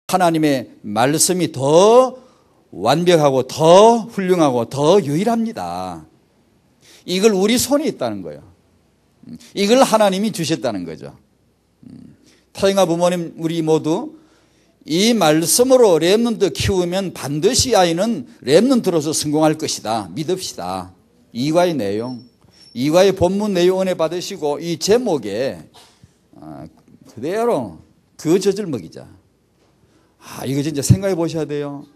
하나님의 말씀이 더 완벽하고 더 훌륭하고 더 유일합니다. 이걸 우리 손에 있다는 거예요. 이걸 하나님이 주셨다는 거죠. 타영아 부모님 우리 모두 이 말씀으로 렘넌트 키우면 반드시 아이는 렘넌트로서 성공할 것이다. 믿읍시다. 이과의 내용, 이과의 본문 내용 은혜 받으시고 이 제목에 그대로 그 젖을 먹이자. 이거 진짜 생각해 보셔야 돼요.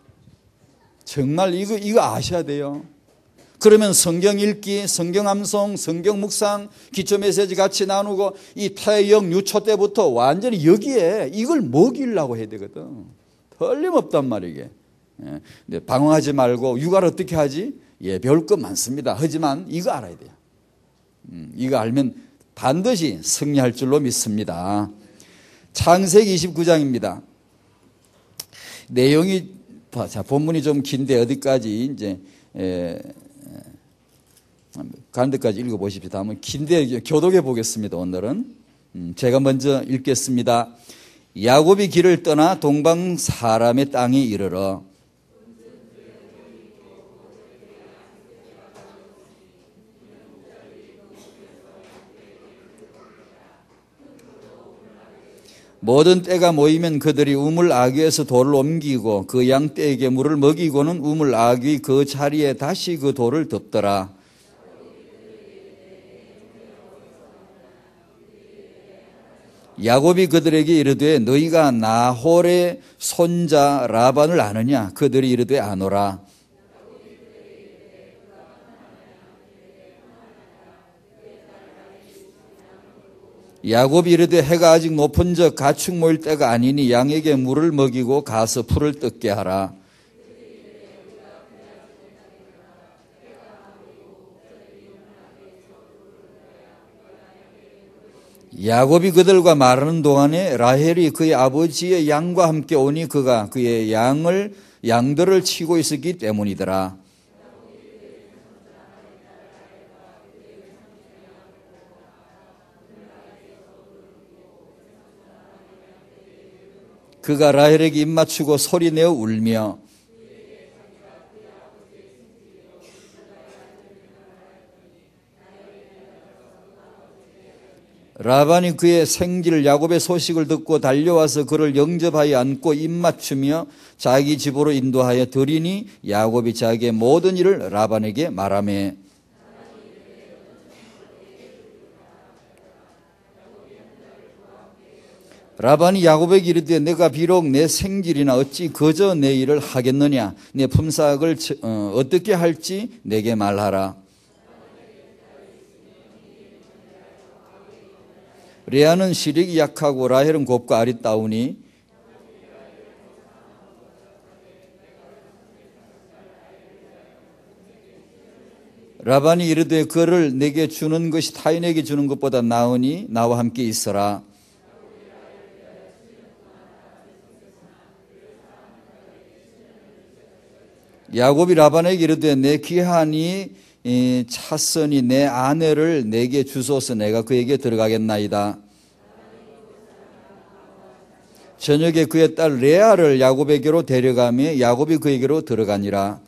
정말 이거 아셔야 돼요. 그러면 성경 읽기, 성경 암송, 성경 묵상, 기초 메시지 같이 나누고 이 태영 유초 때부터 완전히 여기에 이걸 먹이려고 해야 되거든. 틀림없단 말이게. 예. 방황하지 말고 육아를 어떻게 하지? 예, 배울 것 많습니다. 하지만 이거 알아야 돼요. 이거 알면 반드시 승리할 줄로 믿습니다. 창세기 29장입니다. 내용이 자 본문이 좀 긴데 어디까지 이제 가는 데까지 읽어보십시오. 다음은 긴데 교독해 보겠습니다. 오늘은 제가 먼저 읽겠습니다. 야곱이 길을 떠나 동방 사람의 땅에 이르러 모든 떼가 모이면 그들이 우물 아귀에서 돌을 옮기고 그 양 떼에게 물을 먹이고는 우물 아귀 그 자리에 다시 그 돌을 덮더라. 야곱이 그들에게 이르되 너희가 나홀의 손자 라반을 아느냐? 그들이 이르되 아노라. 야곱이 이르되 해가 아직 높은 적 가축 모일 때가 아니니 양에게 물을 먹이고 가서 풀을 뜯게 하라. 야곱이 그들과 말하는 동안에 라헬이 그의 아버지의 양과 함께 오니 그가 그의 양들을 치고 있었기 때문이더라. 그가 라헬에게 입맞추고 소리내어 울며 라반이 그의 생질 야곱의 소식을 듣고 달려와서 그를 영접하여 안고 입맞추며 자기 집으로 인도하여 들이니 야곱이 자기의 모든 일을 라반에게 말하매 라반이 야곱에게 이르되 내가 비록 내 생질이나 어찌 그저 내 일을 하겠느냐. 내 품삯을 어떻게 할지 내게 말하라. 레아는 시력이 약하고 라헬은 곱고 아리따우니 라반이 이르되 그를 내게 주는 것이 타인에게 주는 것보다 나으니 나와 함께 있어라. 야곱이 라반에게 이르되 내 귀한이 찼으니 내 아내를 내게 주소서. 내가 그에게 들어가겠나이다. 저녁에 그의 딸 레아를 야곱에게로 데려가며 야곱이 그에게로 들어가니라.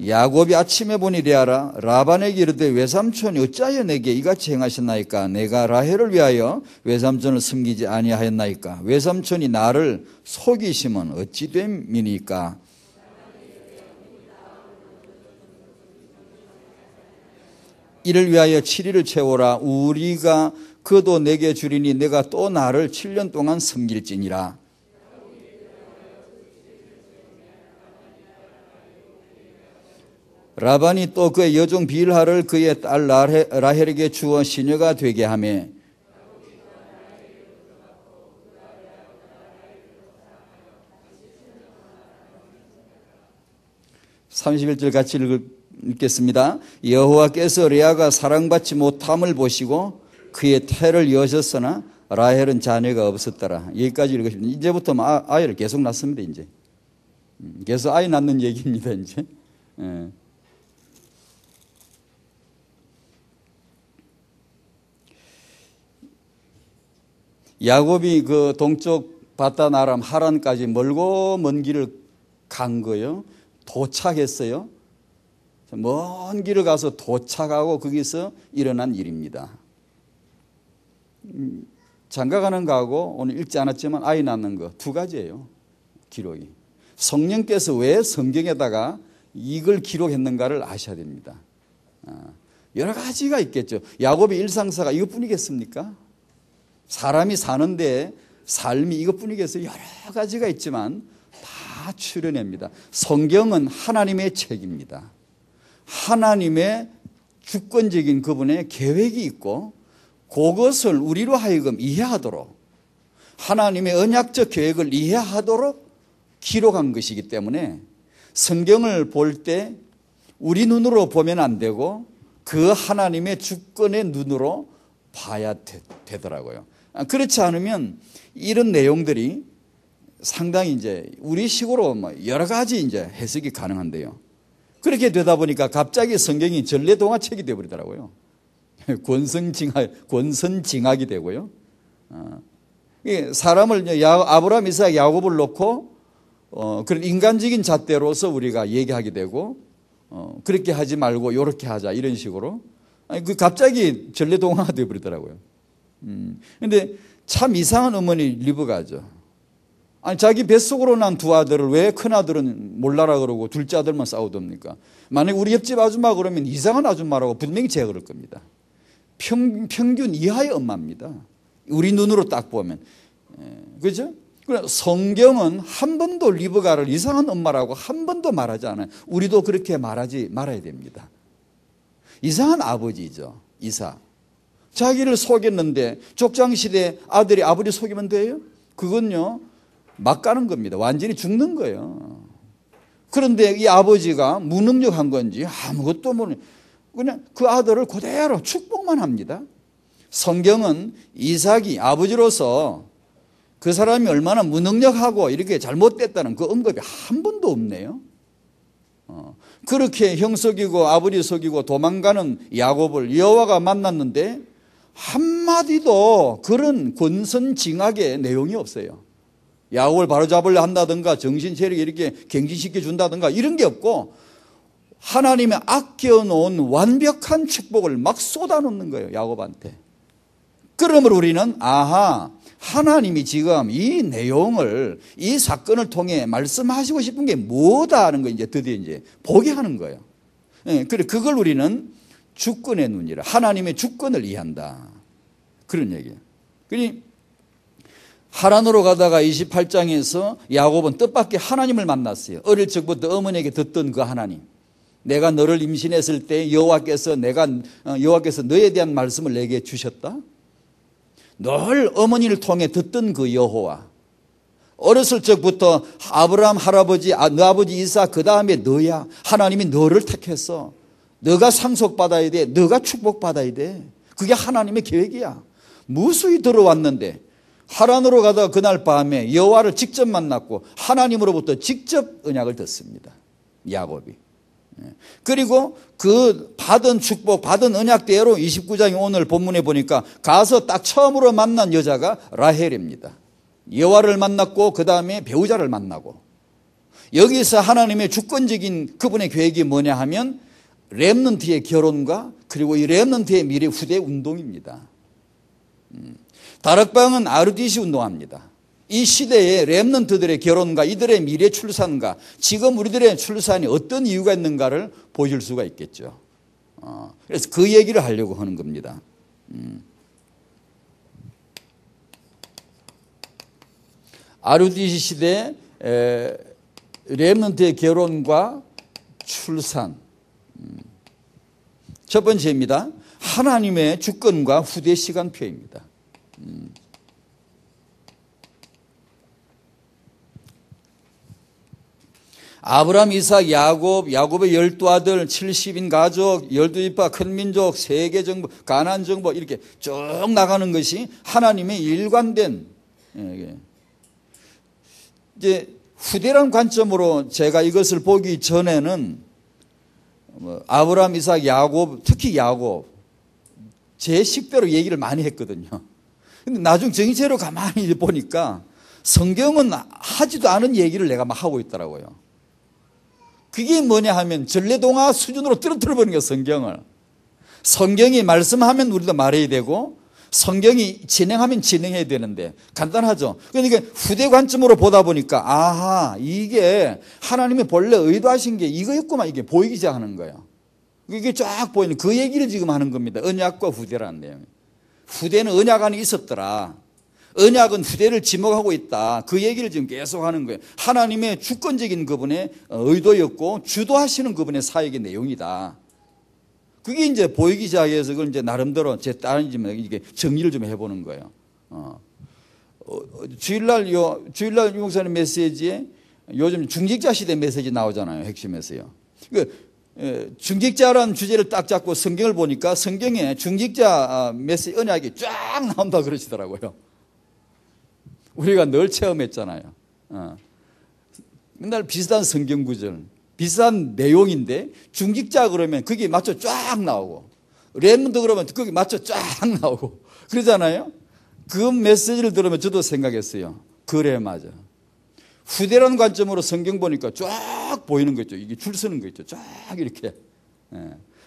야곱이 아침에 보니 레아라. 라반에게 이르되 외삼촌이 어찌하여 내게 이같이 행하셨나이까? 내가 라헬을 위하여 외삼촌을 숨기지 아니하였나이까? 외삼촌이 나를 속이시면 어찌 됨이니까? 이를 위하여 7일을 채우라. 우리가 그도 내게 주리니 내가 또 나를 7년 동안 섬길지니라. 라반이 또 그의 여종 빌하를 그의 딸 라헬에게 주어 시녀가 되게 하며 31절 같이 읽겠습니다. 여호와께서 레아가 사랑받지 못함을 보시고 그의 태를 여셨으나 라헬은 자녀가 없었더라. 여기까지 읽으시면 이제부터 아이를 계속 낳습니다. 이제 계속 아이 낳는 얘기입니다. 이제. 야곱이 그 동쪽 바단 아람 하란까지 멀고 먼 길을 간 거요. 도착했어요. 먼 길을 가서 도착하고 거기서 일어난 일입니다. 장가가는 거하고 오늘 읽지 않았지만 아이 낳는 거 두 가지예요. 기록이. 성령께서 왜 성경에다가 이걸 기록했는가를 아셔야 됩니다. 여러 가지가 있겠죠. 야곱의 일상사가 이것뿐이겠습니까? 사람이 사는데 삶이 이것뿐이겠어요? 여러 가지가 있지만 다 추려냅니다. 성경은 하나님의 책입니다. 하나님의 주권적인 그분의 계획이 있고 그것을 우리로 하여금 이해하도록 하나님의 언약적 계획을 이해하도록 기록한 것이기 때문에 성경을 볼 때 우리 눈으로 보면 안 되고 그 하나님의 주권의 눈으로 봐야 되더라고요. 그렇지 않으면 이런 내용들이 상당히 이제 우리식으로 여러 가지 이제 해석이 가능한데요. 그렇게 되다 보니까 갑자기 성경이 전래동화책이 되어버리더라고요. 권선징악이 되고요. 사람을 아브라함, 이삭, 야곱을 놓고 그런 인간적인 잣대로서 우리가 얘기하게 되고 그렇게 하지 말고 이렇게 하자 이런 식으로 갑자기 전래동화가 되어버리더라고요. 그런데 참 이상한 어머니 리브가죠. 아니 자기 뱃속으로 난 두 아들을 왜 큰아들은 몰라라 그러고 둘째 아들만 싸우답니까? 만약 우리 옆집 아줌마 그러면 이상한 아줌마라고 분명히 제가 그럴 겁니다. 평균 이하의 엄마입니다. 우리 눈으로 딱 보면. 그렇죠? 성경은 한 번도 리브가를 이상한 엄마라고 한 번도 말하지 않아요. 우리도 그렇게 말하지 말아야 됩니다. 이상한 아버지죠. 이삭. 자기를 속였는데 족장시대 아들이 아버지 속이면 돼요? 그건요. 막 가는 겁니다. 완전히 죽는 거예요. 그런데 이 아버지가 무능력한 건지 아무것도 모르는 그냥 그 아들을 그대로 축복만 합니다. 성경은 이삭이 아버지로서 그 사람이 얼마나 무능력하고 이렇게 잘못됐다는 그 언급이 한 번도 없네요. 그렇게 형 속이고 아버지 속이고 도망가는 야곱을 여호와가 만났는데 한마디도 그런 권선징악의 내용이 없어요. 야곱을 바로잡으려 한다든가 정신 체력이 이렇게 갱신시켜 준다든가 이런 게 없고 하나님의 아껴놓은 완벽한 축복을 막 쏟아놓는 거예요. 야곱한테. 그러므로 우리는 하나님이 지금 이 내용을 이 사건을 통해 말씀하시고 싶은 게 뭐다 하는 거 이제 드디어 이제 보게 하는 거예요. 그래 그걸 우리는 주권의 눈이라 하나님의 주권을 이해한다. 그런 얘기예요. 그러니 하란으로 가다가 28장에서 야곱은 뜻밖의 하나님을 만났어요. 어릴 적부터 어머니에게 듣던 그 하나님. 내가 너를 임신했을 때 여호와께서 너에 대한 말씀을 내게 주셨다. 늘 어머니를 통해 듣던 그 여호와. 어렸을 적부터 아브라함 할아버지, 너 아버지 이삭 그 다음에 너야. 하나님이 너를 택했어. 너가 상속받아야 돼. 너가 축복받아야 돼. 그게 하나님의 계획이야. 무수히 들어왔는데 하란으로 가다가 그날 밤에 여호와를 직접 만났고 하나님으로부터 직접 언약을 듣습니다. 야곱이. 그리고 그 받은 축복, 받은 언약대로 29장이 오늘 본문에 보니까 가서 딱 처음으로 만난 여자가 라헬입니다. 여호와를 만났고 그 다음에 배우자를 만나고 여기서 하나님의 주권적인 그분의 계획이 뭐냐 하면 렘넌트의 결혼과 그리고 이 렘넌트의 미래 후대 운동입니다. 다락방은 아르디시 운동합니다. 이 시대의 렘넌트들의 결혼과 이들의 미래 출산과 지금 우리들의 출산이 어떤 이유가 있는가를 보실 수가 있겠죠. 그래서 그 얘기를 하려고 하는 겁니다. 아르디시 시대 렘넌트의 결혼과 출산. 첫 번째입니다. 하나님의 주권과 후대 시간표입니다. 아브라함, 이삭, 야곱의 12아들, 70인 가족, 12지파, 큰 민족, 세계 정복, 가나안 정복 이렇게 쭉 나가는 것이 하나님의 일관된 이제 후대란 관점으로 제가 이것을 보기 전에는 아브라함, 이삭, 야곱, 특히 야곱 제 식대로 얘기를 많이 했거든요. 근데 나중 정체로 가만히 보니까 성경은 하지도 않은 얘기를 내가 막 하고 있더라고요. 그게 뭐냐 하면 전래동화 수준으로 떨어뜨려버리는 거예요, 성경을. 성경이 말씀하면 우리도 말해야 되고 성경이 진행하면 진행해야 되는데 간단하죠. 그러니까 후대 관점으로 보다 보니까 아하, 이게 하나님이 본래 의도하신 게 이거였구만, 이게 보이기 시작하는 거예요. 이게 쫙 보이는 그 얘기를 지금 하는 겁니다. 언약과 후대라는 내용. 후대는 언약 안에 있었더라. 언약은 후대를 지목하고 있다. 그 얘기를 지금 계속 하는 거예요. 하나님의 주권적인 그분의 의도였고 주도하시는 그분의 사역의 내용이다. 그게 이제 보이기 시작해서 그걸 이제 나름대로 제 딸이지만 이게 정리를 좀 해보는 거예요. 주일날 유목사님 메시지에 요즘 중직자 시대 메시지 나오잖아요. 핵심에서요. 중직자라는 주제를 딱 잡고 성경을 보니까 성경에 중직자 메시지 언약이 쫙 나온다 그러시더라고요. 우리가 늘 체험했잖아요. 맨날 비슷한 성경 구절, 비슷한 내용인데 중직자 그러면 거기에 맞춰 쫙 나오고 렘넌트 그러면 거기 맞춰 쫙 나오고 그러잖아요. 그 메시지를 들으면 저도 생각했어요. 그래, 맞아. 후대라는 관점으로 성경 보니까 쫙 보이는 거 있죠. 이게 줄 서는 거 있죠. 쫙 이렇게.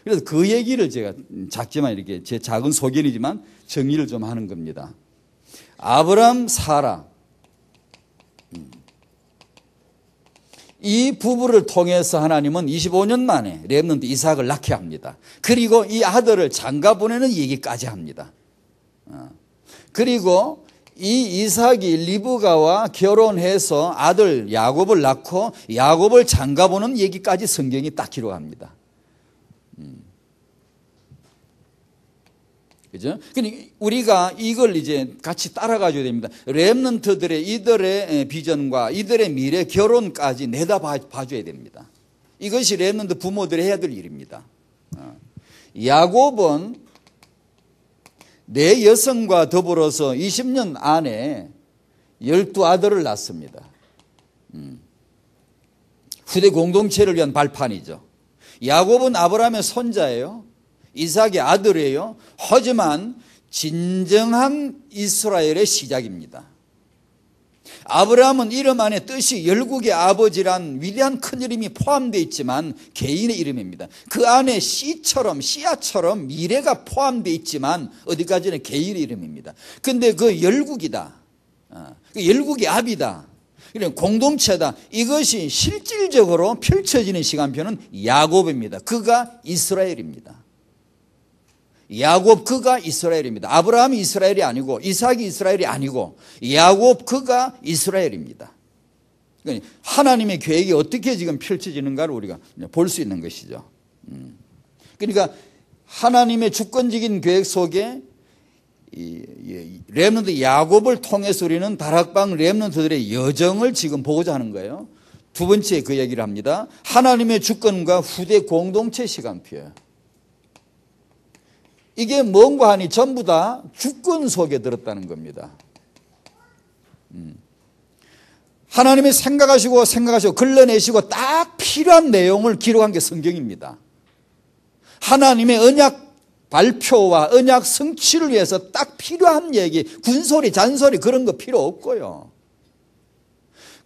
그래서 그 얘기를 제가 작지만 이렇게 제 작은 소견이지만 정리를 좀 하는 겁니다. 아브람, 사라. 이 부부를 통해서 하나님은 25년 만에 렘넌트 이삭을 낳게 합니다. 그리고 이 아들을 장가 보내는 얘기까지 합니다. 그리고 이 이삭이 리브가와 결혼해서 아들 야곱을 낳고 야곱을 장가 보는 얘기까지 성경이 딱 기록합니다. 그죠? 그러니까 우리가 이걸 이제 같이 따라가줘야 됩니다. 렘넌트들의 이들의 비전과 이들의 미래 결혼까지 내다 봐줘야 됩니다. 이것이 렘넌트 부모들이 해야 될 일입니다. 야곱은 네 여성과 더불어서 20년 안에 12아들을 낳습니다. 후대 공동체를 위한 발판이죠. 야곱은 아브라함의 손자예요. 이삭의 아들이에요. 하지만 진정한 이스라엘의 시작입니다. 아브라함은 이름 안에 뜻이 열국의 아버지란 위대한 큰 이름이 포함되어 있지만 개인의 이름입니다. 그 안에 씨앗처럼 미래가 포함되어 있지만 어디까지는 개인의 이름입니다. 그런데 그 열국이다. 열국의 아비다. 공동체다. 이것이 실질적으로 펼쳐지는 시간표는 야곱입니다. 그가 이스라엘입니다. 야곱 그가 이스라엘입니다. 아브라함이 이스라엘이 아니고 이삭이 이스라엘이 아니고 야곱 그가 이스라엘입니다. 그러니까 하나님의 계획이 어떻게 지금 펼쳐지는가를 우리가 볼 수 있는 것이죠. 그러니까 하나님의 주권적인 계획 속에 렘넌트 야곱을 통해서 우리는 다락방 렘넌트들의 여정을 지금 보고자 하는 거예요. 두 번째 그 얘기를 합니다. 하나님의 주권과 후대 공동체 시간표예요. 이게 뭔가 하니 전부 다 주권 속에 들었다는 겁니다. 하나님이 생각하시고 걸러내시고 딱 필요한 내용을 기록한 게 성경입니다. 하나님의 언약 발표와 언약 성취를 위해서 딱 필요한 얘기, 군소리, 잔소리 그런 거 필요 없고요.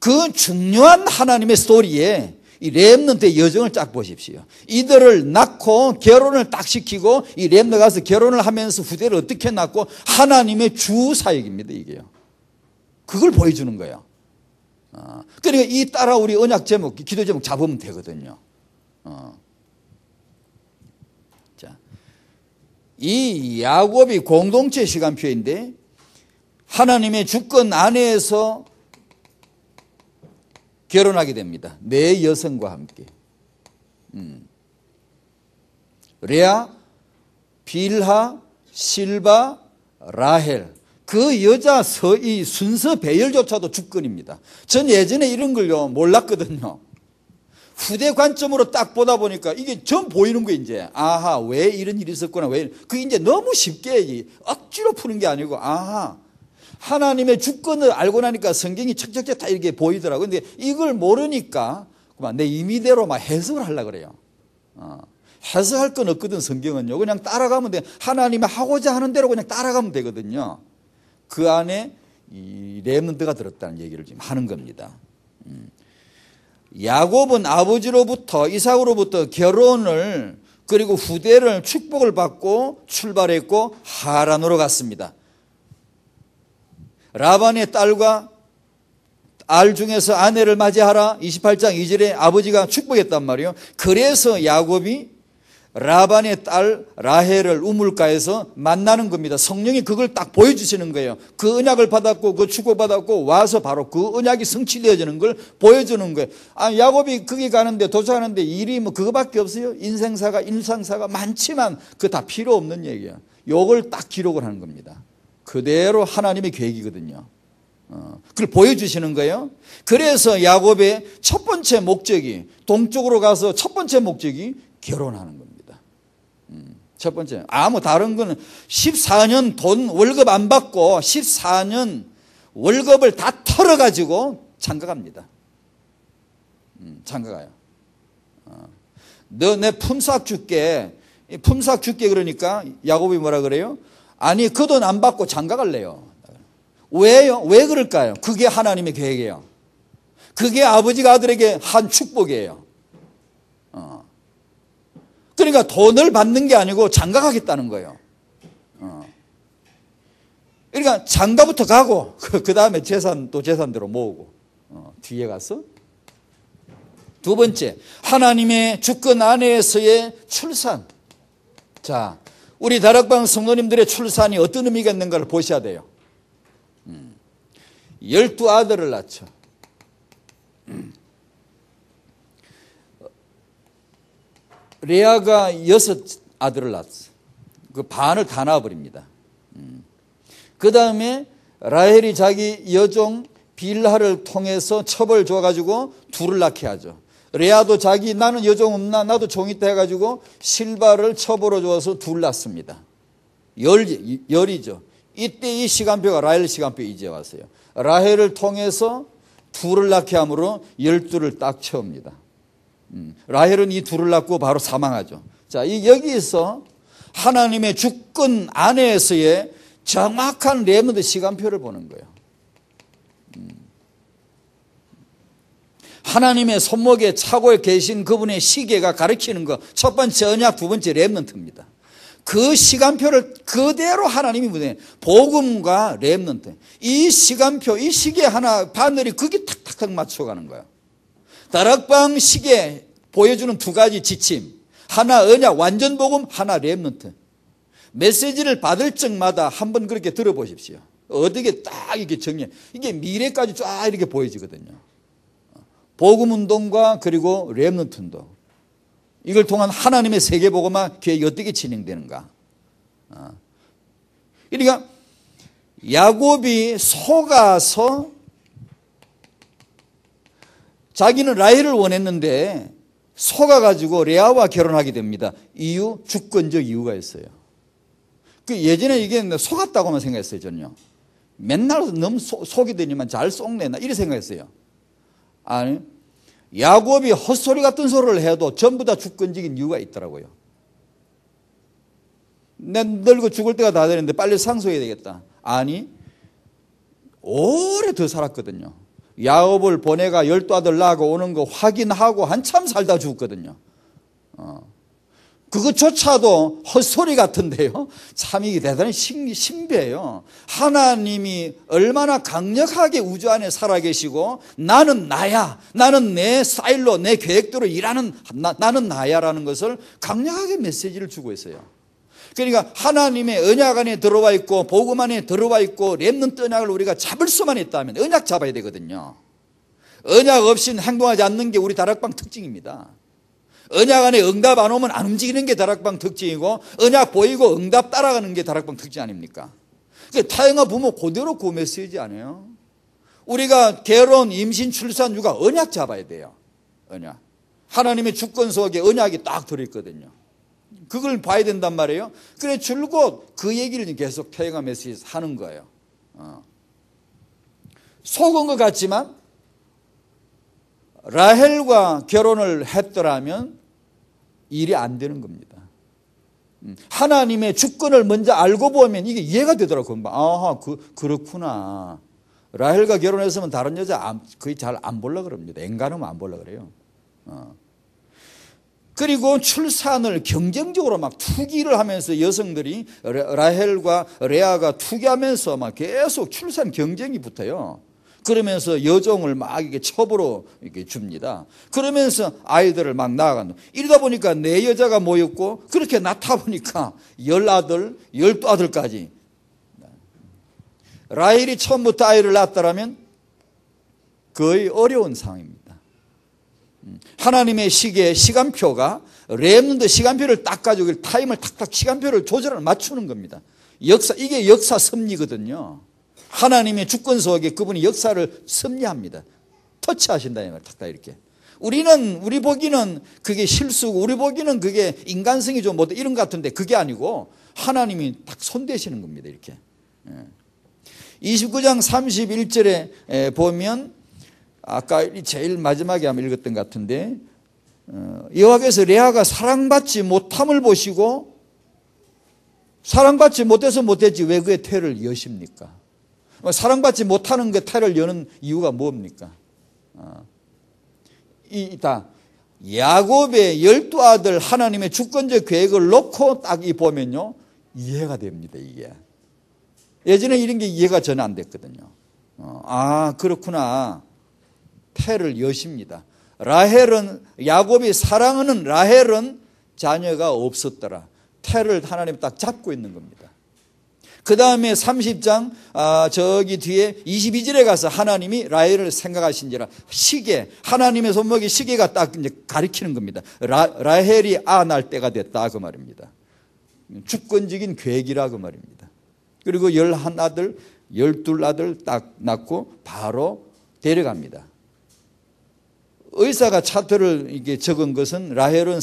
그 중요한 하나님의 스토리에 이 렘넌트의 여정을 쫙 보십시오. 이들을 낳고 결혼을 딱 시키고 이 렘넌트 가서 결혼을 하면서 후대를 어떻게 낳고 하나님의 주 사역입니다. 이게요. 그걸 보여주는 거예요. 그러니까 이 따라 우리 언약 제목, 기도 제목 잡으면 되거든요. 자, 이 야곱이 공동체 시간표인데 하나님의 주권 안에서 결혼하게 됩니다. 네 여성과 함께. 레아, 빌하, 실바, 라헬. 그 여자 이 순서 배열조차도 주권입니다. 전 예전에 이런 걸요 몰랐거든요. 후대 관점으로 딱 보다 보니까 이게 전 보이는 거 이제. 아하, 왜 이런 일이 있었구나. 그게 이제 너무 쉽게 억지로 푸는 게 아니고 아하. 하나님의 주권을 알고 나니까 성경이 척척척 다 이렇게 보이더라고요. 근데 이걸 모르니까 내 임의대로 막 해석을 하려고 그래요. 해석할 건 없거든, 성경은요. 그냥 따라가면 돼. 하나님이 하고자 하는 대로 그냥 따라가면 되거든요. 그 안에 이 렘넌트가 들었다는 얘기를 지금 하는 겁니다. 야곱은 아버지로부터 이삭으로부터 결혼을 그리고 후대를 축복을 받고 출발했고 하란으로 갔습니다. 라반의 딸과 알 중에서 아내를 맞이하라 28장 2절에 아버지가 축복했단 말이에요. 그래서 야곱이 라반의 딸 라헬을 우물가에서 만나는 겁니다. 성령이 그걸 딱 보여주시는 거예요. 그 언약을 받았고 그 축복받았고 와서 바로 그 언약이 성취되어지는 걸 보여주는 거예요. 야곱이 거기 가는데 도착하는데 일이 뭐 그거밖에 없어요. 인생사가 일상사가 많지만 그거 다 필요 없는 얘기야. 요걸 딱 기록을 하는 겁니다. 그대로 하나님의 계획이거든요. 그걸 보여주시는 거예요. 그래서 야곱의 첫 번째 목적이 동쪽으로 가서 첫 번째 목적이 결혼하는 겁니다. 첫 번째. 뭐 다른 거는 14년 돈 월급 안 받고 14년 월급을 다 털어가지고 장가갑니다. 장가가요. 너 내 품삯 줄게. 품삯 줄게 그러니까 야곱이 뭐라 그래요? 아니 그 돈 안 받고 장가갈래요. 왜요? 왜 그럴까요? 그게 하나님의 계획이에요. 그게 아버지가 아들에게 한 축복이에요. 그러니까 돈을 받는 게 아니고 장가가겠다는 거예요. 그러니까 장가부터 가고 그 다음에 재산 또 재산대로 모으고 뒤에 가서 두 번째 하나님의 주권 안에서의 출산. 자, 우리 다락방 성도님들의 출산이 어떤 의미가 있는가를 보셔야 돼요. 12아들을 낳죠. 레아가 6아들을 낳았어요. 그 반을 다 낳아버립니다. 그 다음에 라헬이 자기 여종 빌하를 통해서 첩을 줘가지고 둘을 낳게 하죠. 레아도 자기 나는 여종 없나 나도 종 있다 해가지고 실바를 첩으로 줘서 둘 낳습니다. 열이죠. 이때 이 시간표가 라헬 시간표 이제 왔어요. 라헬을 통해서 둘을 낳게 함으로 12를 딱 채웁니다. 라헬은 이 둘을 낳고 바로 사망하죠. 자, 여기서 하나님의 주권 안에서의 정확한 렘넌트 시간표를 보는 거예요. 하나님의 손목에 차고 계신 그분의 시계가 가리키는 것, 첫 번째 언약, 두 번째 렘넌트입니다. 그 시간표를 그대로 하나님이 보내 복음과 렘넌트, 이 시간표, 이 시계 하나 바늘이 그게 탁탁탁 맞춰가는 거예요. 다락방 시계 보여주는 두 가지 지침, 하나 언약 완전 복음, 하나 렘넌트. 메시지를 받을 적마다 한번 그렇게 들어보십시오. 어떻게 딱 이렇게 정리해. 이게 미래까지 쫙 이렇게 보여지거든요. 복음 운동과 그리고 렘넌트 운동. 이걸 통한 하나님의 세계복음화 계획이 어떻게 진행되는가. 그러니까 야곱이 속아서 자기는 라헬을 원했는데 속아가지고 레아와 결혼하게 됩니다. 이유, 주권적 이유가 있어요. 그 예전에 이게 속았다고만 생각했어요, 저는요. 맨날 너무 속이 되니만 잘 속내나 이렇게 생각했어요. 아니, 야곱이 헛소리 같은 소리를 해도 전부 다 주권적인 이유가 있더라고요. 난 늙어 죽을 때가 다 되는데 빨리 상속해야 되겠다. 아니, 오래 더 살았거든요. 야곱을 보내가 12아들 낳고 오는 거 확인하고 한참 살다 죽었거든요. 그것조차도 헛소리 같은데요. 참 이게 대단히 신비해요. 하나님이 얼마나 강력하게 우주 안에 살아계시고 나는 나야, 나는 내 스타일로 내 계획대로 일하는 나는 나야라는 것을 강력하게 메시지를 주고 있어요. 그러니까 하나님의 언약 안에 들어와 있고 복음 안에 들어와 있고 렘넌트 언약을 우리가 잡을 수만 있다면 언약 잡아야 되거든요. 언약 없이는 행동하지 않는 게 우리 다락방 특징입니다. 언약 안에 응답 안 오면 안 움직이는 게 다락방 특징이고 언약 보이고 응답 따라가는 게 다락방 특징 아닙니까? 타영아 부모 그대로 그 메시지 아니에요? 우리가 결혼, 임신, 출산, 육아 언약 잡아야 돼요. 언약. 하나님의 주권 속에 언약이 딱 들어있거든요. 그걸 봐야 된단 말이에요. 그래 줄곧 그 얘기를 계속 타영아 메시지 하는 거예요. 속은 것 같지만 라헬과 결혼을 했더라면 일이 안 되는 겁니다. 하나님의 주권을 먼저 알고 보면 이게 이해가 되더라고요. 아하, 그렇구나. 라헬과 결혼했으면 다른 여자 거의 잘 안 보려고 그럽니다. 앵간하면 안 보려고 그래요. 그리고 출산을 경쟁적으로 막 투기를 하면서 여성들이 라헬과 레아가 투기하면서 막 계속 출산 경쟁이 붙어요. 그러면서 여종을 막 이렇게 첩으로 이렇게 줍니다. 그러면서 아이들을 막 낳아간다. 이러다 보니까 네 여자가 모였고 그렇게 낳다 보니까 10아들, 12아들까지. 라헬이 처음부터 아이를 낳았다면 거의 어려운 상황입니다. 하나님의 시간표가 렘넌트 시간표를 딱 가지고 타임을 탁탁 시간표를 조절을 맞추는 겁니다. 이게 역사 섭리거든요. 하나님의 주권 속에 그분이 역사를 섭리합니다. 터치하신다 이 말, 탁탁 이렇게. 우리 보기는 그게 실수고 우리 보기는 그게 인간성이 좀 못 이런 것 같은데 그게 아니고 하나님이 딱 손대시는 겁니다. 이렇게. 29장 31절에 보면 아까 제일 마지막에 한번 읽었던 것 같은데 여호와께서 레아가 사랑받지 못함을 보시고 사랑받지 못해서 못했지 왜 그의 태를 여십니까? 사랑받지 못하는 그 태를 여는 이유가 뭡니까? 야곱의 12아들 하나님의 주권적 계획을 놓고 딱 보면요 이해가 됩니다. 이게 예전에 이런 게 이해가 전혀 안 됐거든요. 그렇구나. 태를 여십니다. 라헬은 야곱이 사랑하는 라헬은 자녀가 없었더라. 태를 하나님 딱 잡고 있는 겁니다. 그 다음에 30장 저기 뒤에 22절에 가서 하나님이 라헬을 생각하신지라 시계 하나님의 손목에 시계가 딱 이제 가리키는 겁니다. 라헬이 낳을 때가 됐다 그 말입니다. 주권적인 계획이라 그 말입니다. 그리고 11아들 12아들 딱 낳고 바로 데려갑니다. 의사가 차트를 이게 적은 것은 라헬은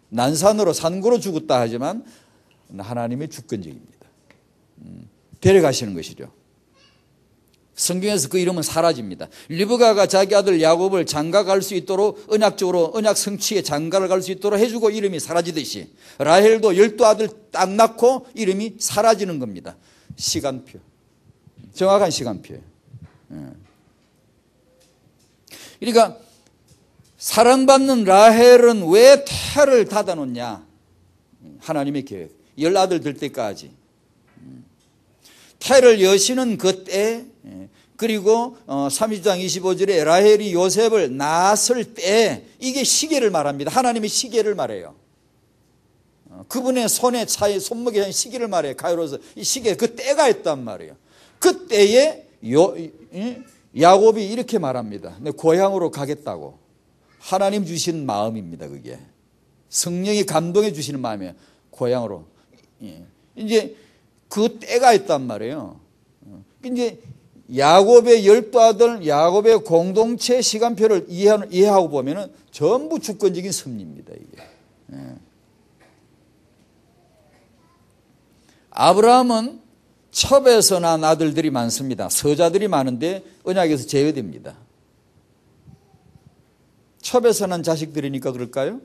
난산으로 산고로 죽었다 하지만 하나님의 주권적입니다. 데려가시는 것이죠. 성경에서 그 이름은 사라집니다. 리브가가 자기 아들 야곱을 장가 갈 수 있도록 언약적으로 언약 성취에 장가를 갈 수 있도록 해주고 이름이 사라지듯이 라헬도 12아들 딱 낳고 이름이 사라지는 겁니다. 시간표. 정확한 시간표예요. 그러니까 사랑받는 라헬은 왜 태를 닫아놓냐? 하나님의 계획. 10아들 될 때까지. 태를 여시는 그때 그리고 30장 25절에 라헬이 요셉을 낳았을 때 이게 시계를 말합니다. 하나님의 시계를 말해요. 그분의 손에 차에 손목에 한 시계를 말해요. 가이로스 이 시계 그 때가 있단 말이에요. 그 때에 야곱이 이렇게 말합니다. 내 고향으로 가겠다고. 하나님 주신 마음입니다. 그게 성령이 감동해 주시는 마음이에요. 고향으로. 이제 그 때가 있단 말이에요. 이제 야곱의 12아들 야곱의 공동체 시간표를 이해하고 보면은 전부 주권적인 섭리입니다. 이게. 아브라함은 첩에서 난 아들들이 많습니다. 서자들이 많은데 언약에서 제외됩니다. 첩에서 난 자식들이니까 그럴까요?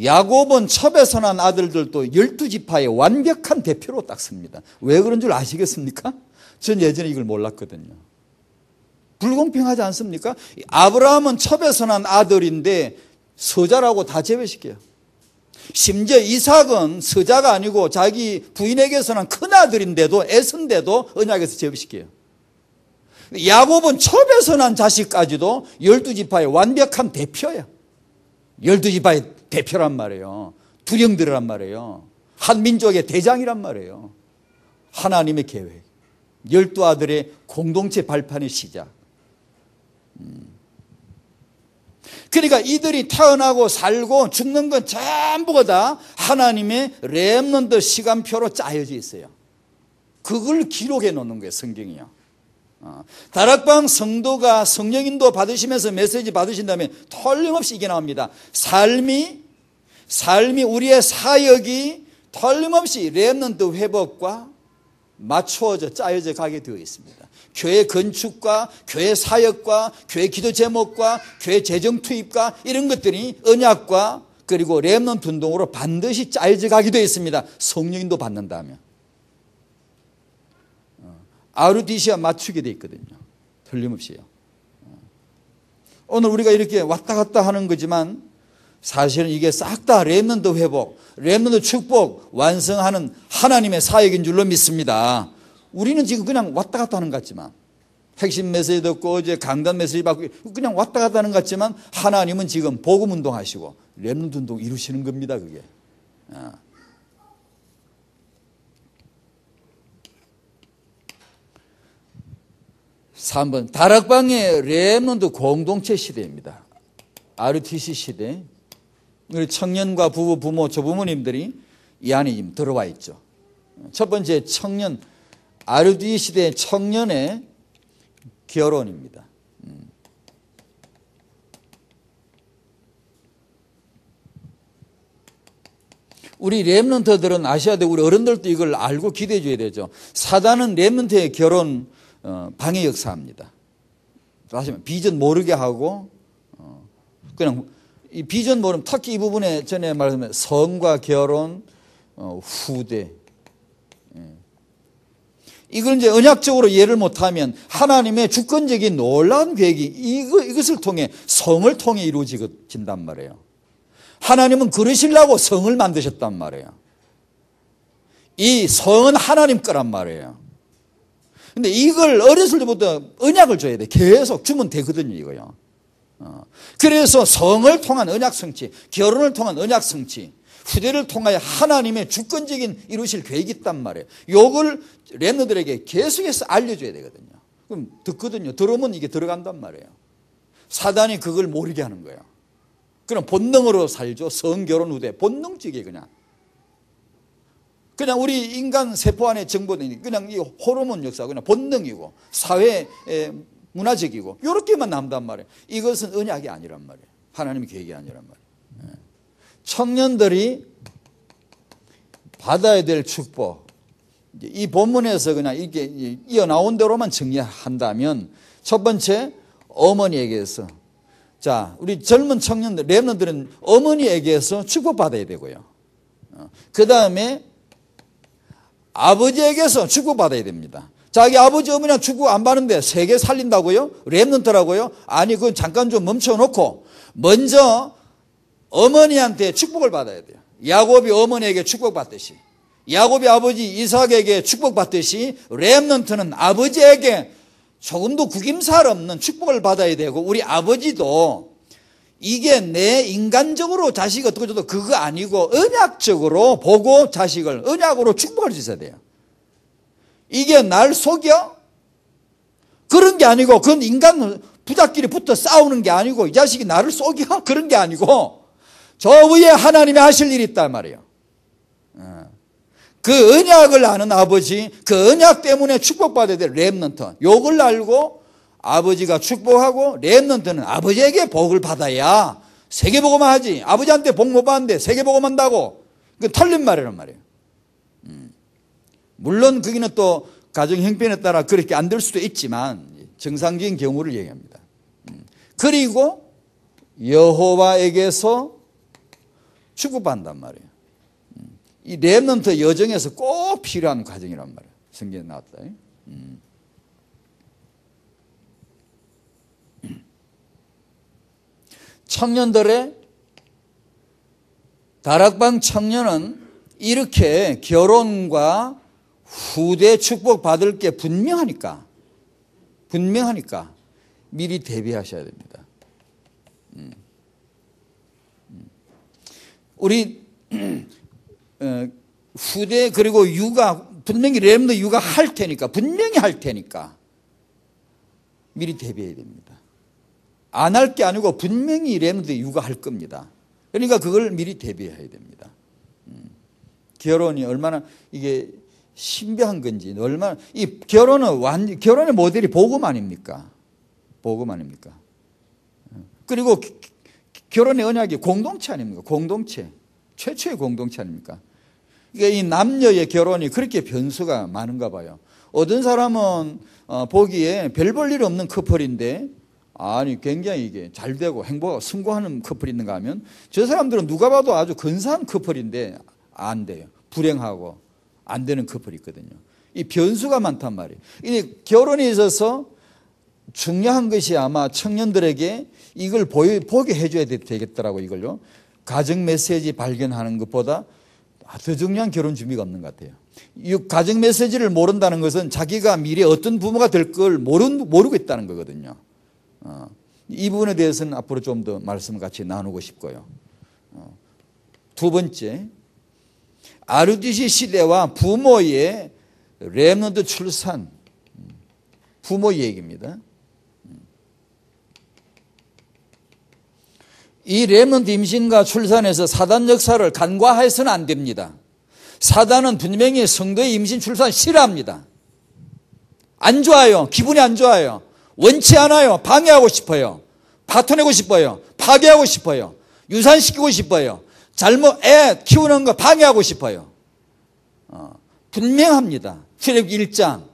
야곱은 첩에서 난 아들들도 12지파의 완벽한 대표로 딱 섭니다. 왜 그런 줄 아시겠습니까? 전 예전에 이걸 몰랐거든요. 불공평하지 않습니까? 아브라함은 첩에서 난 아들인데 서자라고 다 제외시켜요. 심지어 이삭은 서자가 아니고 자기 부인에게서 난 큰아들인데도 애선데도 언약에서 제외시켜요. 야곱은 첩에서 난 자식까지도 12지파의 완벽한 대표예요. 12지파의 대표란 말이에요. 두령들이란 말이에요. 한 민족의 대장이란 말이에요. 하나님의 계획. 12아들의 공동체 발판의 시작. 그러니까 이들이 태어나고 살고 죽는 건 전부가 다 하나님의 렘넌트 시간표로 짜여져 있어요. 그걸 기록해 놓는 거예요. 성경이요. 다락방 성도가 성령인도 받으시면서 메시지 받으신 다음에 틀림없이 이게 나옵니다. 삶이 우리의 사역이 틀림없이 렘넌트 회복과 맞추어져 짜여져 가게 되어 있습니다. 교회 건축과 교회 사역과 교회 기도 제목과 교회 재정 투입과 이런 것들이 언약과 그리고 렘넌트 운동으로 반드시 짜여져 가게 되어 있습니다. 성령인도 받는다면. RUTC와 맞추게 되어 있거든요. 틀림없이요. 오늘 우리가 이렇게 왔다 갔다 하는 거지만 사실은 이게 싹 다 렘넌트 회복, 렘넌트 축복 완성하는 하나님의 사역인 줄로 믿습니다. 우리는 지금 그냥 왔다 갔다 하는 것 같지만, 핵심 메시지 듣고 이제 강단 메시지 받고 그냥 왔다 갔다 하는 것 같지만, 하나님은 지금 복음 운동하시고 렘넌트 운동 이루시는 겁니다. 그게. 3번 다락방의 렘넌트 공동체 시대입니다. RUTC 시대. 우리 청년과 부부, 부모, 조부모님들이 이 안에 지금 들어와 있죠. 첫 번째 청년, RUTC 시대의 청년의 결혼입니다. 우리 렘넌트들은 아셔야 되고 우리 어른들도 이걸 알고 기대해 줘야 되죠. 사단은 렘넌트의 결혼 방해 역사합니다. 다시 말하면 비전 모르게 하고 그냥 이 비전 모르면 특히 이 부분에 전에 말씀드린 성과 결혼, 후대 이걸 이제 언약적으로 이해를 못하면 하나님의 주권적인 놀라운 계획이 이것을 통해 성을 통해 이루어진단 말이에요. 하나님은 그러시려고 성을 만드셨단 말이에요. 이 성은 하나님 거란 말이에요. 근데 이걸 어렸을 때부터 언약을 줘야 돼. 계속 주면 되거든요, 이거요. 그래서 성을 통한 언약 성취, 결혼을 통한 언약 성취, 후대를 통하여 하나님의 주권적인 이루실 계획이 있단 말이에요. 이걸 렘너들에게 계속해서 알려줘야 되거든요. 그럼 듣거든요. 들으면 이게 들어간단 말이에요. 사단이 그걸 모르게 하는 거예요. 그럼 본능으로 살죠. 성, 결혼, 후대. 본능적이에요, 그냥 우리 인간 세포 안에 정보는 그냥 이 호르몬 역사, 그냥 본능이고, 사회 문화적이고, 이렇게만 남단 말이에요. 이것은 언약이 아니란 말이에요. 하나님의 계획이 아니란 말이에요. 청년들이 받아야 될 축복. 이 본문에서 그냥 이게 이어나온 대로만 정리한다면, 첫 번째, 어머니에게서. 자, 우리 젊은 청년들, 렘넌트들은 어머니에게서 축복받아야 되고요. 그 다음에 아버지에게서 축복받아야 됩니다. 자기 아버지 어머니랑 축복 안 받는데 세계 살린다고요? 렘넌트라고요? 아니, 그건 잠깐 좀 멈춰놓고 먼저 어머니한테 축복을 받아야 돼요. 야곱이 어머니에게 축복받듯이, 야곱이 아버지 이삭에게 축복받듯이 렘넌트는 아버지에게 조금도 구김살 없는 축복을 받아야 되고, 우리 아버지도 이게 내 인간적으로 자식 어떻게 줘도 그거 아니고 언약적으로 보고 자식을 언약으로 축복할 수 있어야 돼요. 이게 날 속여? 그런 게 아니고, 그건 인간 부자끼리 붙어 싸우는 게 아니고, 이 자식이 나를 속여? 그런 게 아니고 저 위에 하나님이 하실 일이 있단 말이에요. 그 언약을 아는 아버지, 그 언약 때문에 축복받아야 될 렘넌트, 요걸 알고 아버지가 축복하고 렘넌트는 아버지에게 복을 받아야 세계복음만 하지. 아버지한테 복 못 받는데 세계복음 한다고, 그 틀린 말이란 말이에요. 물론 거기는 또 가정 형편에 따라 그렇게 안 될 수도 있지만 정상적인 경우를 얘기합니다. 그리고 여호와에게서 축복받는단 말이에요. 이 렘넌트 여정에서 꼭 필요한 과정이란 말이에요. 성경에 나왔다. 청년들의 다락방 청년은 이렇게 결혼과 후대 축복 받을 게 분명하니까 미리 대비하셔야 됩니다. 우리 후대 그리고 육아, 분명히 렘넌트 육아 할 테니까, 분명히 할 테니까 미리 대비해야 됩니다. 안 할 게 아니고 분명히 렘넌트 육아 할 겁니다. 그러니까 그걸 미리 대비해야 됩니다. 결혼이 얼마나 이게 신비한 건지, 얼마나 이 결혼의 모델이 복음 아닙니까? 복음 아닙니까? 그리고 결혼의 언약이 공동체 아닙니까? 공동체, 최초의 공동체 아닙니까? 그러니까 이 남녀의 결혼이 그렇게 변수가 많은가 봐요. 어떤 사람은 보기에 별 볼 일 없는 커플인데 아니 굉장히 이게 잘 되고 행복하고 성공하는 커플이 있는가 하면 저 사람들은 누가 봐도 아주 근사한 커플인데 안 돼요. 불행하고 안 되는 커플이 있거든요. 이 변수가 많단 말이에요. 이 결혼에 있어서 중요한 것이 아마 청년들에게 이걸 보게 해줘야 되겠더라고. 이걸요. 가정 메시지 발견하는 것보다 더 중요한 결혼 준비가 없는 것 같아요. 이 가정 메시지를 모른다는 것은 자기가 미래에 어떤 부모가 될 걸 모르고 있다는 거거든요. 이 부분에 대해서는 앞으로 좀 더 말씀을 같이 나누고 싶고요. 두 번째, RUTC 시대와 부모의 렘넌트 출산, 부모 얘기입니다. 이 렘넌트 임신과 출산에서 사단 역사를 간과해서는 안 됩니다. 사단은 분명히 성도의 임신 출산 싫어합니다. 안 좋아요. 기분이 안 좋아요. 원치 않아요. 방해하고 싶어요. 파토내고 싶어요. 파괴하고 싶어요. 유산시키고 싶어요. 잘못 애 키우는 거 방해하고 싶어요. 분명합니다. 출애굽기 1장.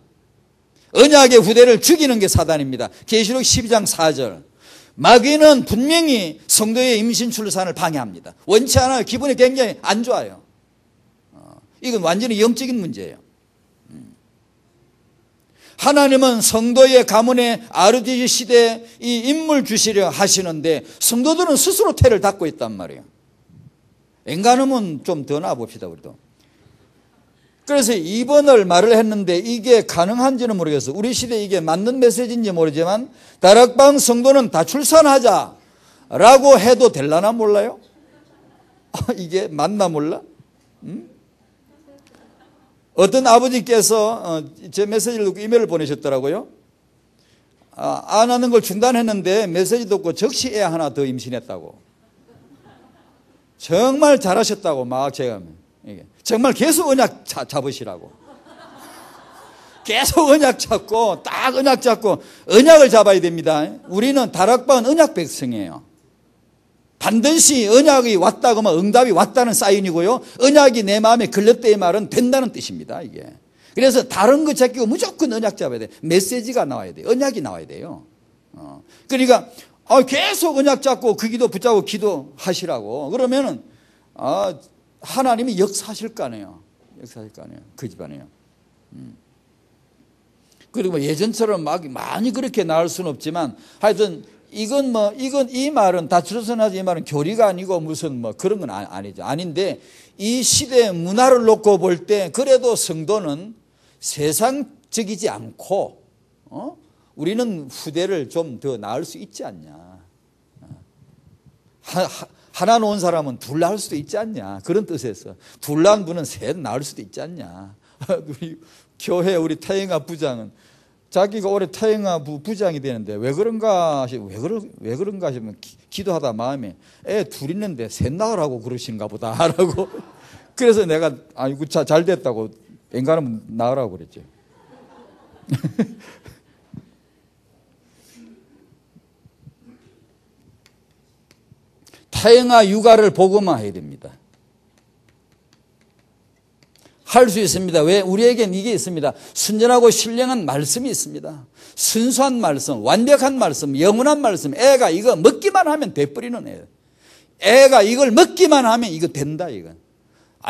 언약의 후대를 죽이는 게 사단입니다. 계시록 12장 4절. 마귀는 분명히 성도의 임신 출산을 방해합니다. 원치 않아요. 기분이 굉장히 안 좋아요. 이건 완전히 영적인 문제예요. 하나님은 성도의 가문에 RUTC 시대에 이 인물 주시려 하시는데 성도들은 스스로 태를 닫고 있단 말이에요. 엔간하면 좀 더 나아봅시다. 우리도. 그래서 2번을 말을 했는데 이게 가능한지는 모르겠어요. 우리 시대에 이게 맞는 메시지인지 모르지만 다락방 성도는 다 출산하자라고 해도 될라나 몰라요? 이게 맞나 몰라? 어떤 아버지께서 제 메시지를 듣고 이메일을 보내셨더라고요. 안 하는 걸 중단했는데 메시지 듣고 적시 애 하나 더 임신했다고. 정말 잘하셨다고 막 제가 정말 계속 언약 잡으시라고. 계속 언약 잡고 딱 언약 잡고 언약을 잡아야 됩니다. 우리는 다락방은 언약 백성이에요. 반드시 언약이 왔다 그러면 응답이 왔다는 사인이고요. 언약이 내 마음에 걸렸다의 말은 된다는 뜻입니다. 이게. 그래서 다른 거 제끼고 무조건 언약 잡아야 돼. 메시지가 나와야 돼요. 언약이 나와야 돼요. 그러니까 계속 언약 잡고 그 기도 붙잡고 기도하시라고. 그러면은 하나님이 역사하실 거 아니에요. 역사하실 거 아니에요. 그 집안에요. 그리고 예전처럼 막 많이 그렇게 나올 수는 없지만 하여튼 이건 이 말은 다 출산하지 이 말은 교리가 아니고 무슨 그런 건 아니죠. 아닌데 이 시대의 문화를 놓고 볼 때 그래도 성도는 세상적이지 않고 우리는 후대를 좀 더 낳을 수 있지 않냐. 하나 놓은 사람은 둘 낳을 수도 있지 않냐. 그런 뜻에서 둘 낳은 분은 셋 낳을 수도 있지 않냐. 우리 교회 우리 태영아 부장은 자기가 올해 태영아 부장이 되는데 왜 그런가 하시면 기도하다 마음에 애 둘 있는데 셋 낳으라고 그러신가 보다라고. 그래서 내가 아이고 잘 됐다고 엔간하면 낳으라고 그랬죠. 태영아 육아를 복음화해야 됩니다. 할 수 있습니다. 왜? 우리에겐 이게 있습니다. 순전하고 신령한 말씀이 있습니다. 순수한 말씀, 완벽한 말씀, 영원한 말씀. 애가 이거 먹기만 하면 돼버리는 애. 애가 이걸 먹기만 하면 이거 된다, 이거.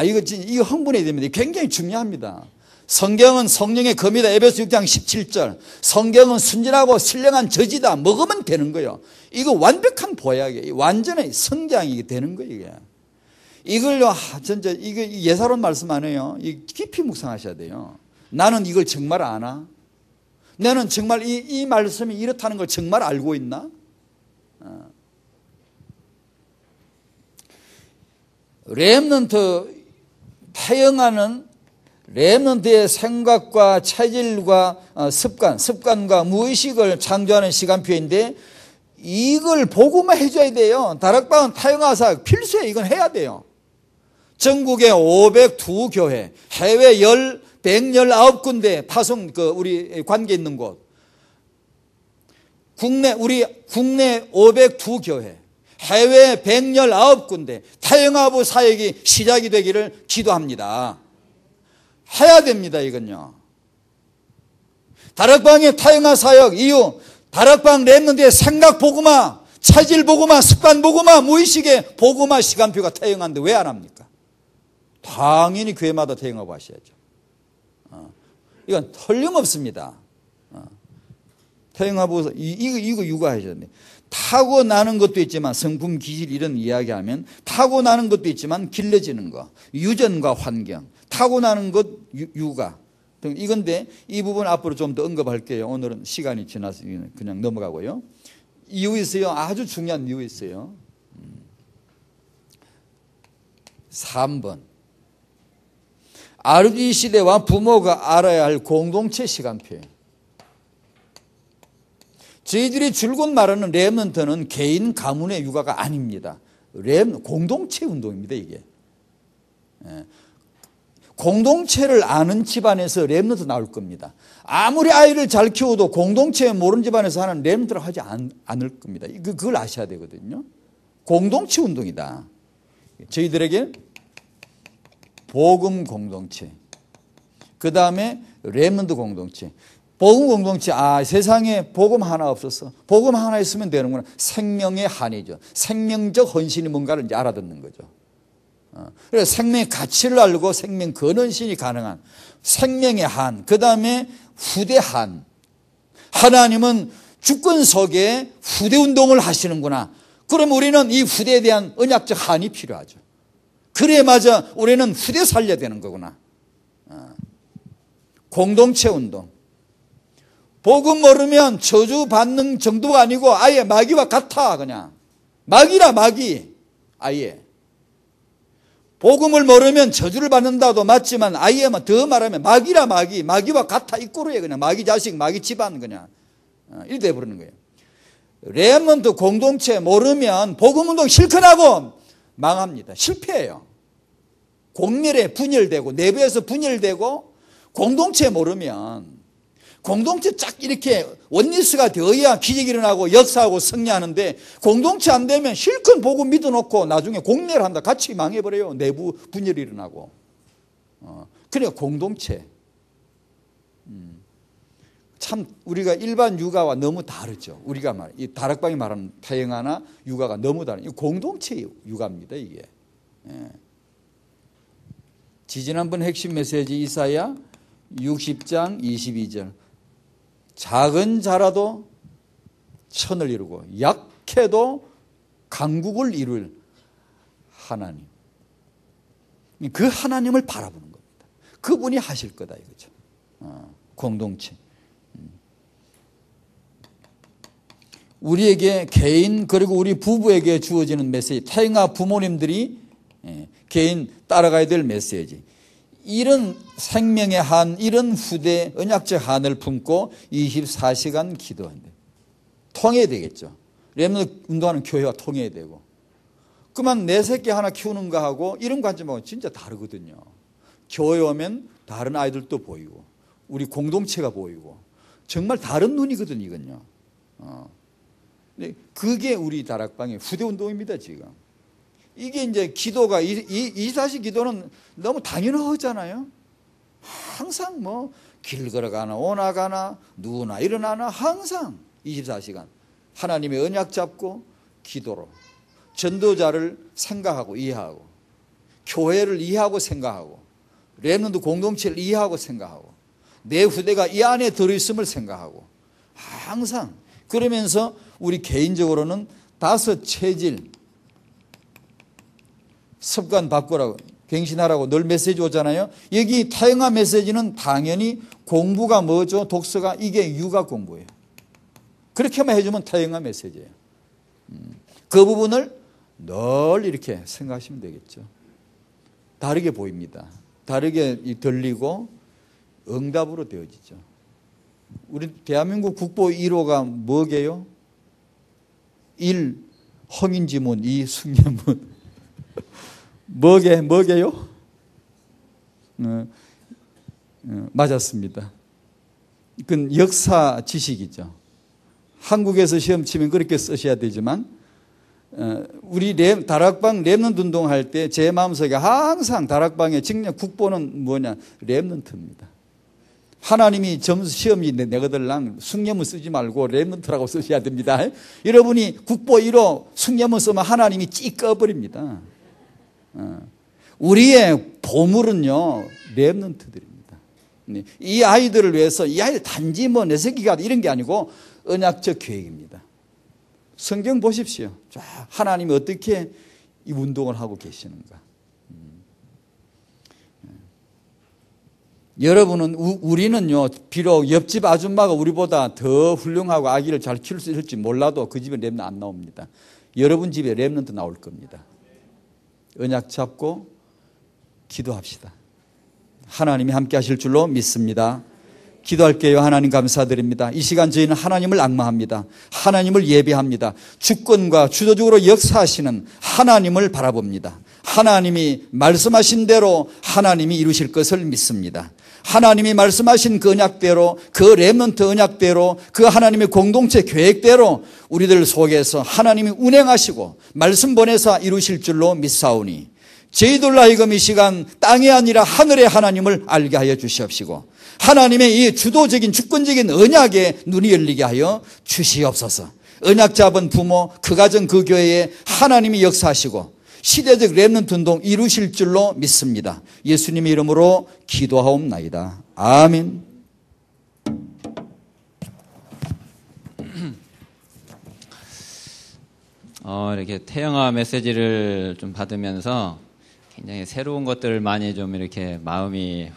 이거 흥분해야 됩니다. 굉장히 중요합니다. 성경은 성령의 검이다. 에베소 6장 17절. 성경은 순전하고 신령한 저지다. 먹으면 되는 거예요. 이거 완벽한 보약이에요. 완전히 성장이 되는 거예요, 이게. 이걸요, 진짜, 이거 예사로운 말씀 안 해요. 깊이 묵상하셔야 돼요. 나는 이걸 정말 아나? 나는 정말 이 말씀이 이렇다는 걸 정말 알고 있나? 렘넌트, 태영아는 렘넌트의 생각과 체질과 습관과 무의식을 창조하는 시간표인데 이걸 복음화 해줘야 돼요. 다락방은 태영아사 필수예요. 이건 해야 돼요. 전국에 502교회, 해외 119군데 파송, 우리 관계 있는 곳. 국내 502교회, 해외 119군데 태영아부 사역이 시작이 되기를 기도합니다. 해야 됩니다, 이건요. 다락방의 태영아 사역 이유, 다락방 랩런트의 생각 보고마, 차질 보고마, 습관 보고마, 무의식의 보고마 시간표가 태영하는데 왜 안 합니까? 당연히 교회마다 태영하고 하셔야죠. 이건 틀림없습니다. 태영하고 이거 육아하셔야 돼요. 타고나는 것도 있지만 성품, 기질 이런 이야기하면 타고나는 것도 있지만 길러지는 거, 유전과 환경, 타고나는 것, 육아. 이건데 이 부분 앞으로 좀 더 언급할게요. 오늘은 시간이 지나서 그냥 넘어가고요. 이유 있어요. 아주 중요한 이유 있어요. 3번. RG 시대와 부모가 알아야 할 공동체 시간표예요. 저희들이 줄곧 말하는 렘넌트는 개인 가문의 육아가 아닙니다. 공동체 운동입니다, 이게. 공동체를 아는 집안에서 렘넌트 나올 겁니다. 아무리 아이를 잘 키워도 공동체 모르는 집안에서 하는 렘넌트를 하지 않을 겁니다. 그걸 아셔야 되거든요. 공동체 운동이다. 저희들에게 복음 공동체, 그 다음에 렘넌트 공동체. 복음 공동체, 세상에 복음 하나 없었어. 복음 하나 있으면 되는구나. 생명의 한이죠. 생명적 헌신이 뭔가를 이제 알아듣는 거죠. 그래서 생명의 가치를 알고 생명 근헌신이 가능한 생명의 한, 그 다음에 후대 한. 하나님은 주권 속에 후대 운동을 하시는구나. 그럼 우리는 이 후대에 대한 언약적 한이 필요하죠. 그래 맞아 우리는 후대 살려야 되는 거구나. 공동체 운동. 복음 모르면 저주받는 정도가 아니고 아예 마귀와 같아. 그냥 마귀라 마귀. 아예 복음을 모르면 저주를 받는다도 맞지만 아예 더 말하면 마귀라 마귀. 마귀와 같아. 이 꼴이에요. 그냥 마귀 자식 마귀 집안 그냥 이렇게 돼버리는 거예요. 렘넌트 공동체 모르면 복음 운동 실컷 하고 망합니다. 실패해요. 공멸에 분열되고 내부에서 분열되고 공동체 모르면 공동체 쫙 이렇게 원리스가 되어야 기적이 일어나고 역사하고 승리하는데 공동체 안 되면 실컷 보고 믿어놓고 나중에 공멸한다. 같이 망해버려요. 내부 분열이 일어나고. 그러니까 공동체. 참 우리가 일반 육아와 너무 다르죠. 우리가 이 다락방이 말하는 태영아나 육아가 너무 다른. 이 공동체 육아입니다. 이게. 지지난번 핵심 메시지 이사야 60장 22절. 작은 자라도 천을 이루고 약해도 강국을 이룰 하나님. 그 하나님을 바라보는 겁니다. 그분이 하실 거다 이거죠. 공동체. 우리에게 개인 그리고 우리 부부에게 주어지는 메시지. 태영아 부모님들이 개인 따라가야 될 메시지. 이런 생명의 한, 이런 후대 언약적 한을 품고 24시간 기도한대. 통해야 되겠죠. 렘넌트 운동하는 교회와 통해야 되고. 그만 내 새끼 하나 키우는 거하고 이런 관점하고 진짜 다르거든요. 교회 오면 다른 아이들도 보이고 우리 공동체가 보이고 정말 다른 눈이거든요. 이건요. 그게 우리 다락방의 후대 운동입니다. 지금. 이게 이제 기도가 이사시 기도는 너무 당연하잖아요. 항상 뭐 길 걸어가나 오나가나 누우나 일어나나 항상 24시간 하나님의 언약 잡고 기도로 전도자를 생각하고 이해하고 교회를 이해하고 생각하고 렘넌트 공동체를 이해하고 생각하고 내 후대가 이 안에 들어있음을 생각하고 항상 그러면서 우리 개인적으로는 5 체질 습관 바꾸라고 갱신하라고 늘 메시지 오잖아요. 여기 태영아 메시지는 당연히 공부가 뭐죠? 독서가 이게 육아 공부예요. 그렇게만 해주면 태영아 메시지예요. 그 부분을 늘 이렇게 생각하시면 되겠죠. 다르게 보입니다. 다르게 들리고 응답으로 되어지죠. 우리 대한민국 국보 1호가 뭐게요? 1. 허민지문 2. 숭례문 뭐게요? 맞았습니다. 그건 역사 지식이죠. 한국에서 시험 치면 그렇게 쓰셔야 되지만 우리 다락방 렘넌트 운동할 때 제 마음속에 항상 다락방의 직접 국보는 뭐냐? 렘넌트입니다. 하나님이 점수 시험이 내거들랑 숙련문 쓰지 말고 렘넌트라고 쓰셔야 됩니다. 여러분이 국보 1호 숙련문 쓰면 하나님이 찌 꺼버립니다. 우리의 보물은요, 렘넌트들입니다. 이 아이들을 위해서, 이 아이들 단지 뭐 내 새끼가 이런 게 아니고 언약적 계획입니다. 성경 보십시오. 자, 하나님이 어떻게 이 운동을 하고 계시는가. 여러분은, 우리는요, 비록 옆집 아줌마가 우리보다 더 훌륭하고 아기를 잘 키울 수 있을지 몰라도 그 집에 렘넌트 안 나옵니다. 여러분 집에 렘넌트 나올 겁니다. 언약 잡고 기도합시다. 하나님이 함께 하실 줄로 믿습니다. 기도할게요. 하나님 감사드립니다. 이 시간 저희는 하나님을 앙망합니다. 하나님을 예배합니다. 주권과 주도적으로 역사하시는 하나님을 바라봅니다. 하나님이 말씀하신 대로 하나님이 이루실 것을 믿습니다. 하나님이 말씀하신 그 언약대로, 그 렘넌트 언약대로, 그 하나님의 공동체 계획대로 우리들 속에서 하나님이 운행하시고 말씀 보내사 이루실 줄로 믿사오니 저희들로 하여금 이 시간 땅이 아니라 하늘의 하나님을 알게 하여 주시옵시고 하나님의 이 주도적인 주권적인 언약에 눈이 열리게 하여 주시옵소서. 언약 잡은 부모, 그 가정, 그 교회에 하나님이 역사하시고 시대적 렘넌트 운동 이루실 줄로 믿습니다. 예수님의 이름으로 기도하옵나이다. 아멘. 이렇게 태영아 메시지를 좀 받으면서 굉장히 새로운 것들을 많이 좀 이렇게 마음이